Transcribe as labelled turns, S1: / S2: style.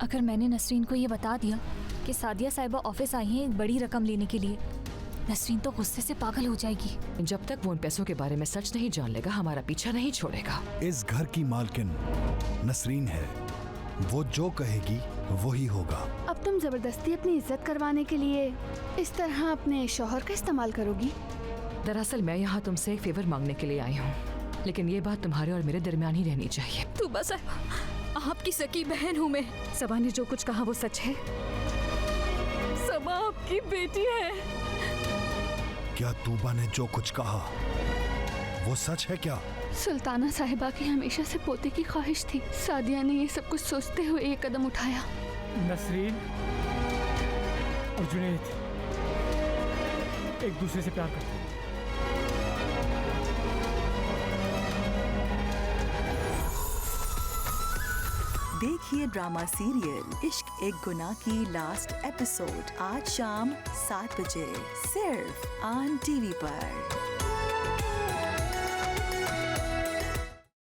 S1: अगर मैंने नसरीन को ये बता दिया कि सादिया साहिबा ऑफिस आई हैं एक बड़ी रकम लेने के लिए, नसरीन तो गुस्से से पागल हो जाएगी।
S2: जब तक वो उन पैसों के बारे में सच नहीं जान लेगा, हमारा पीछा नहीं छोड़ेगा।
S3: इस घर की मालकिन नसरीन है, वो जो कहेगी वही होगा।
S4: अब तुम जबरदस्ती अपनी इज्जत करवाने के लिए इस तरह अपने शौहर का इस्तेमाल करोगी?
S2: दरअसल मैं यहाँ तुमसे एक फेवर मांगने के लिए आई हूँ, लेकिन ये बात तुम्हारे और मेरे दरमियान ही रहनी चाहिए।
S1: तू बस आपकी सकी बहन हूँ मैं।
S5: सबा ने जो कुछ कहा वो सच है।
S1: सबा आपकी बेटी है।
S3: क्या तूबा ने जो कुछ कहा वो सच है क्या?
S4: सुल्ताना साहिबा की हमेशा से पोते की ख्वाहिश थी। सादिया ने ये सब कुछ सोचते हुए ये कदम उठाया।
S6: नसरीन और जुनैद एक दूसरे से प्यार करते हैं।
S7: देखिए ड्रामा सीरियल इश्क एक गुनाह की लास्ट एपिसोड आज शाम 7 बजे सिर्फ ऑन टीवी पर।